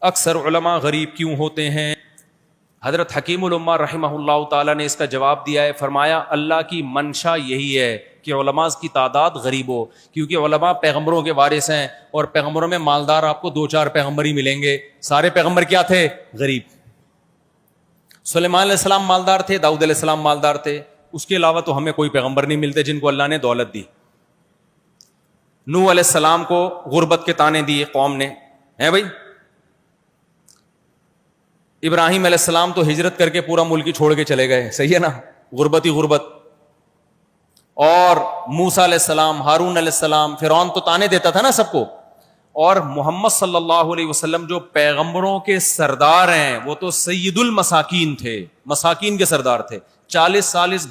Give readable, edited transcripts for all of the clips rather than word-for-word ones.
اکثر علماء غریب کیوں ہوتے ہیں؟ حضرت حکیم الامہ رحمہ اللہ تعالیٰ نے اس کا جواب دیا ہے، فرمایا اللہ کی منشا یہی ہے کہ علماء کی تعداد غریب ہو، کیونکہ علماء پیغمبروں کے وارث ہیں، اور پیغمبروں میں مالدار آپ کو 2-4 پیغمبر ہی ملیں گے، سارے پیغمبر کیا تھے؟ غریب۔ سلیمان علیہ السلام مالدار تھے، داؤد علیہ السلام مالدار تھے، اس کے علاوہ تو ہمیں کوئی پیغمبر نہیں ملتے جن کو اللہ نے دولت دی۔ نوح علیہ السلام کو غربت کے طعنے دیے قوم نے، ہیں بھائی؟ ابراہیم علیہ السلام تو ہجرت کر کے پورا ملک ہی چھوڑ کے چلے گئے، صحیح ہے نا، غربت ہی غربت۔ اور موسیٰ علیہ السلام، ہارون علیہ السلام، فرعون تو طعنے دیتا تھا نا سب کو۔ اور محمد صلی اللہ علیہ وسلم جو پیغمبروں کے سردار ہیں وہ تو سید المساکین تھے، مساکین کے سردار تھے۔ 40 سال اس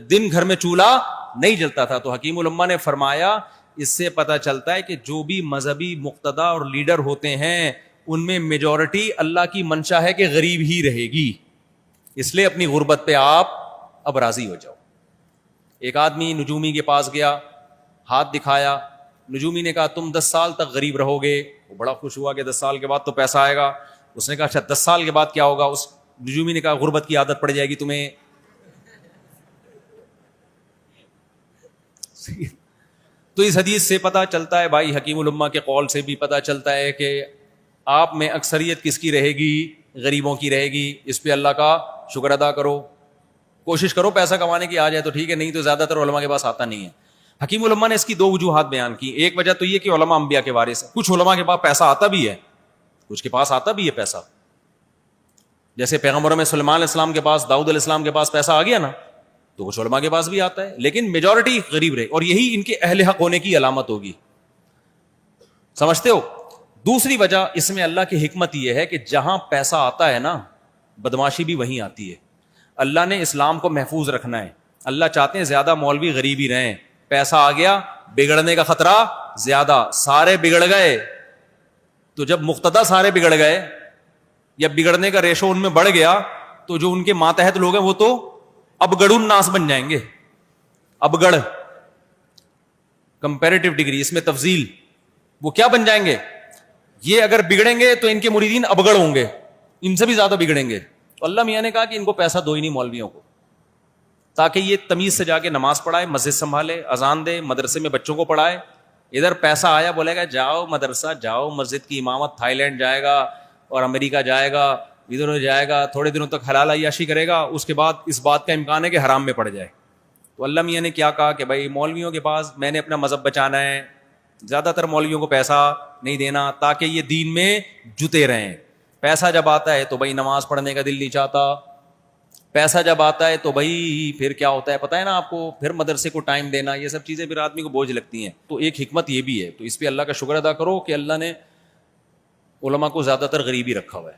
دن گھر میں چولہا نہیں جلتا تھا۔ تو حکیم الامہ نے فرمایا اس سے پتہ چلتا ہے کہ جو بھی مذہبی مقتدا اور لیڈر ہوتے ہیں ان میں میجورٹی اللہ کی منشا ہے کہ غریب ہی رہے گی، اس لیے اپنی غربت پہ آپ اب راضی ہو جاؤ۔ ایک آدمی نجومی کے پاس گیا، ہاتھ دکھایا، نجومی نے کہا تم 10 سال تک غریب رہو گے۔ وہ بڑا خوش ہوا کہ 10 سال کے بعد تو پیسہ آئے گا۔ اس نے کہا اچھا 10 سال کے بعد کیا ہوگا؟ اس نجومی نے کہا غربت کی عادت پڑ جائے گی تمہیں۔ تو اس حدیث سے پتہ چلتا ہے بھائی، حکیم الامہ کے قول سے بھی پتہ چلتا ہے کہ آپ میں اکثریت کس کی رہے گی؟ غریبوں کی رہے گی۔ اس پہ اللہ کا شکر ادا کرو، کوشش کرو پیسہ کمانے کی، آ جائے تو ٹھیک ہے، نہیں تو زیادہ تر علماء کے پاس آتا نہیں ہے۔ حکیم علماء نے اس کی 2 وجوہات بیان کی۔ ایک وجہ تو یہ کہ علماء انبیاء کے وارث ہیں، کچھ علماء کے پاس پیسہ آتا بھی ہے، کچھ کے پاس آتا بھی ہے پیسہ، جیسے پیغمبروں میں سلیمان علیہ السلام کے پاس، داؤد علیہ السلام کے پاس پیسہ آ گیا نا، تو کچھ علماء کے پاس بھی آتا ہے، لیکن میجورٹی غریب رہے، اور یہی ان کے اہل حق ہونے کی علامت ہوگی، سمجھتے ہو؟ دوسری وجہ اس میں اللہ کی حکمت یہ ہے کہ جہاں پیسہ آتا ہے نا بدماشی بھی وہیں آتی ہے۔ اللہ نے اسلام کو محفوظ رکھنا ہے، اللہ چاہتے ہیں زیادہ مولوی غریب ہی رہیں، پیسہ آ گیا بگڑنے کا خطرہ زیادہ، سارے بگڑ گئے، تو جب مقتدا سارے بگڑ گئے یا بگڑنے کا ریشو ان میں بڑھ گیا تو جو ان کے ماتحت لوگ ہیں وہ تو ابگڑ الناس بن جائیں گے۔ ابگڑ کمپیریٹیو ڈگری، اس میں تفضیل، وہ کیا بن جائیں گے؟ یہ اگر بگڑیں گے تو ان کے مریدین ابگڑ ہوں گے، ان سے بھی زیادہ بگڑیں گے۔ تو اللہ میاں نے کہا کہ ان کو پیسہ دو ہی نہیں مولویوں کو، تاکہ یہ تمیز سے جا کے نماز پڑھائے، مسجد سنبھالے، اذان دے، مدرسے میں بچوں کو پڑھائے۔ ادھر پیسہ آیا بولے گا جاؤ مدرسہ، جاؤ مسجد کی امامت، تھائی لینڈ جائے گا اور امریکہ جائے گا، ادھر جائے گا، تھوڑے دنوں تک حلال عیاشی کرے گا، اس کے بعد اس بات کا امکان ہے کہ حرام میں پڑ جائے۔ تو اللہ میاں نے کیا کہا کہ بھائی مولویوں کے پاس میں نے اپنا مذہب بچانا ہے، زیادہ تر مولویوں کو پیسہ نہیں دینا تاکہ یہ دین میں جتے رہیں۔ پیسہ جب آتا ہے تو بھائی نماز پڑھنے کا دل نہیں چاہتا، پیسہ جب آتا ہے تو بھائی پھر کیا ہوتا ہے پتہ ہے نا آپ کو، پھر مدرسے کو ٹائم دینا، یہ سب چیزیں پھر آدمی کو بوجھ لگتی ہیں۔ تو ایک حکمت یہ بھی ہے، تو اس پہ اللہ کا شکر ادا کرو کہ اللہ نے علماء کو زیادہ تر غریب ہی رکھا ہوا ہے۔